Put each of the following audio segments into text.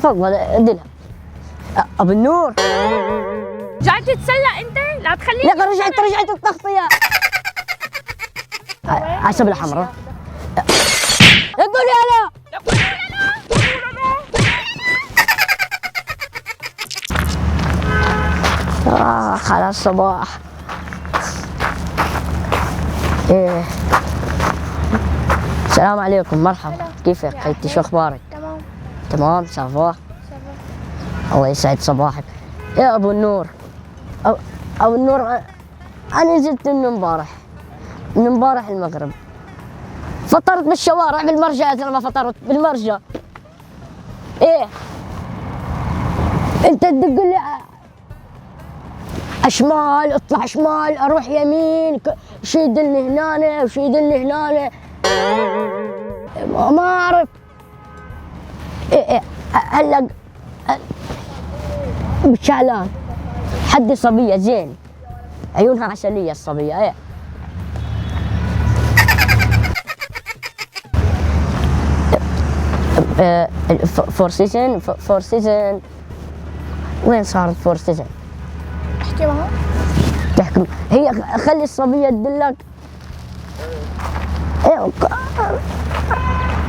تفضل ادلها. ابو النور جاي تتسلى انت؟ لا تخليني. لا رجعت التغطية. عسب الحمراء. قولي هلا. خلاص صباح. ايه السلام عليكم، مرحبا، كيفك خيتي؟ شو اخبارك؟ تمام سافا. الله يسعد صباحك. يا ابو النور، ابو النور، انا نزلت من امبارح المغرب، فطرت بالشوارع بالمرجع. ترى ما فطرت بالمرجع. ايه انت تدق لي اشمال، اطلع شمال، اروح يمين، شي يدلني هنا وشي يدلني هنا، ما اعرف. ايه هلا بشعلان حدي صبيه زين، عيونها عسليه الصبيه. ايه فور سيزن وين صارت فور سيزن؟ احكي معها. تحكم هي، خلي الصبيه تدلك. ايه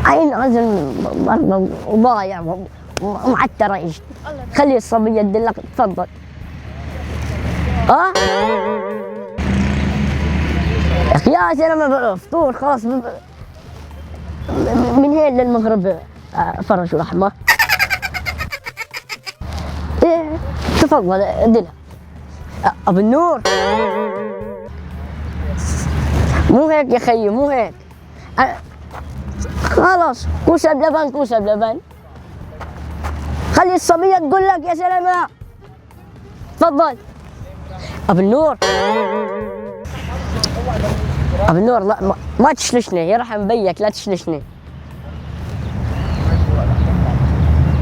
عين رجل مرضى وضايع ومعتره ايش، خلي الصبيه تدلك. تفضل. يا زلمه فطور خلاص، من هين للمغرب فرج ورحمه. ايه تفضل ادلها. ابو النور مو هيك يا خيي، مو هيك. خلاص كوسه بلبن. خلي الصبيه تقول لك يا زلمه. تفضل. ابو النور لا ما تشلشني، يرحم بيك لا تشلشني.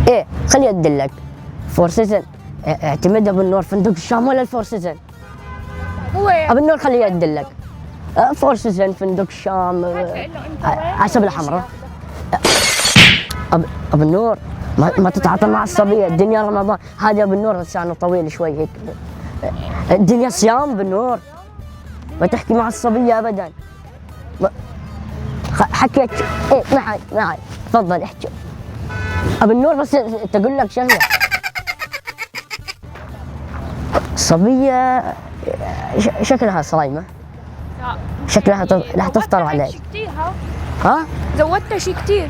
ايه خلي ادلك. فور سيزن اعتمد ابو النور، فندق الشام ولا الفور سيزن؟ هو ابو النور خليه يدلك. فور سيزن فندق الشام عسب الحمراء. ابو النور ما تتعاطى مع الصبيه، الدنيا رمضان. هذا ابو النور لسانه طويل شوي هيك، الدنيا صيام بالنور، ما تحكي مع الصبيه ابدا. حكيت ايه معي تفضل احكي. ابو النور بس تقول لك شغله. الصبيه شكلها صايمه، شكلها رح تفطر عليك. ها؟ زودتها شي كثير.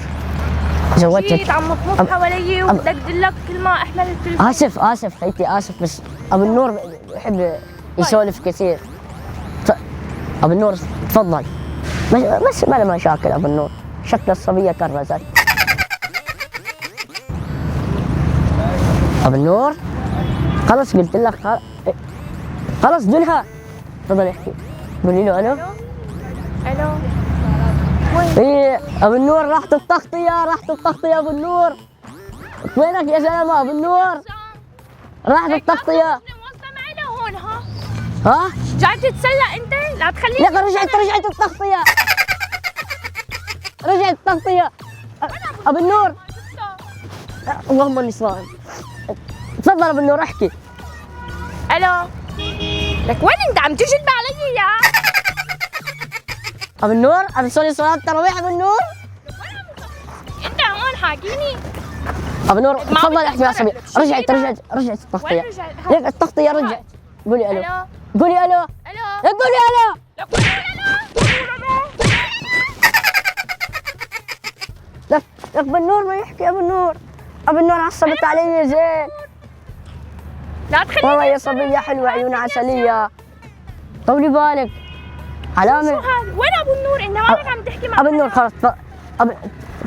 زودتك عم تطبخ حوالي وبدك تدلك كل ما احمل التليفون. اسف خيتي اسف، بس ابو النور بحب يسولف كثير. ابو النور تفضل. بس ما له مشاكل ابو النور، شكل الصبيه كرزت. ابو النور خلص قلت لك، خلص دلها. تفضل احكي، قولي له الو. وين؟ ايه ابو النور راحت التغطيه ابو النور. وينك يا زلمه ابو النور؟ راحت التغطيه. هون ها؟ جاي تتسلى انت؟ لا تخليني. لا رجعت التغطيه. ابو النور اللهم اني صائم. تفضل ابو النور احكي. الو لك وين انت عم تجلب علي يا ابو النور؟ عم تصلي صلاه التراويح ابو النور؟ انت هون حاكيني. ابو النور تفضل احكي مع الصبيه. رجعت التغطيه. ليك التغطيه رجعت. قولي الو. قولي الو. لك ابو النور ما يحكي. ابو النور عصبت علي زين. لا تخليني. والله يا صبيه حلوه، عيونها عسليه. طولي بالك علامه. شو هذا؟ وين ابو النور؟ انت مالك عم تحكي مع ابو النور خلص.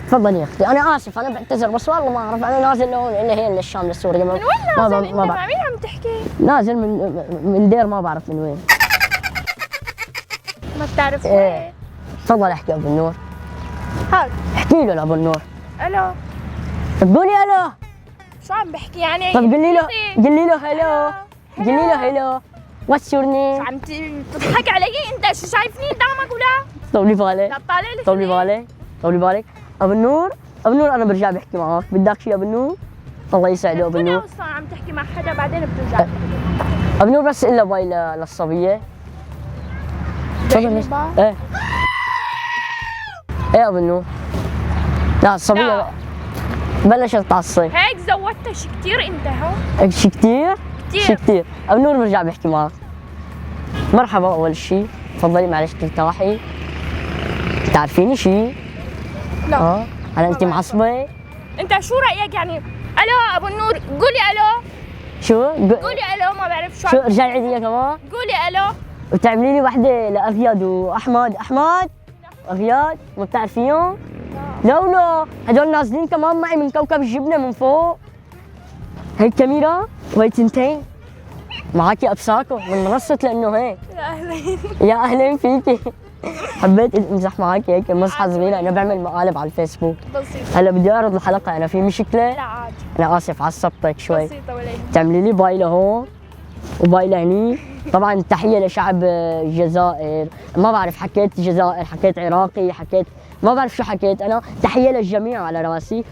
تفضلي يا اختي، انا اسف، انا بعتذر، بس والله ما اعرف. انا نازل لهون هي للشام لسوريا. من وين نازل انت؟ مع مين عم تحكي؟ نازل من دير ما بعرف من وين. ما بتعرف وين؟ ايه تفضل احكي ابو النور. هاد احكي له لابو النور. الو. قولي الو. شو عم بحكي يعني؟ طب قولي له هلو. واتس يور نيم؟ عم تضحك علي انت؟ شو شايفني قدامك ولا؟ طولي بالك. لا تطالع لي. طولي بالك. ابو النور انا برجع بحكي معك. بدك شيء ابو النور؟ الله يسعده ابو كنا النور. اصلا عم تحكي مع حدا بعدين بترجع. ابو النور بس الا باي للصبيه. تفضل ليش؟ ايه ايه ابو النور. لا الصبيه لا. بلشت تعصب. هيك زودتها شي كثير انت هو. شي كثير؟ كثير. شي كثير. ابو النور برجع بحكي معك. مرحبا اول شيء، تفضلي معلش ترتاحي. بتعرفيني شيء؟ لا. هلا انت معصبه؟ انت شو رايك يعني؟ الو ابو النور، قولي الو. شو؟ قولي الو، ما بعرف شو شو عم. ارجعي عيدي كمان؟ قولي الو. وتعملي لي وحده لاغياد واحمد. احمد اغياد ما بتعرفيهم؟ لا هدول نازلين كمان معي من كوكب الجبنه من فوق. هي كاميرا وهي تنتين معاكي ابساكو من منصه لانه هيك. يا اهلين. يا اهلين فيكي. حبيت امزح معاكي هيك مزحه صغيره، انا بعمل مقالب على الفيسبوك. بسيطة. هلا بدي اعرض الحلقه، انا في مشكله. لا عادي. انا اسف عصبتك شوي. بسيطة ولا يهمك. تعملي لي باي لهون وباي لهني. طبعا تحيه لشعب الجزائر، ما بعرف حكيت جزائر، حكيت عراقي، حكيت ما بعرف شو حكيت انا. تحيه للجميع على راسي.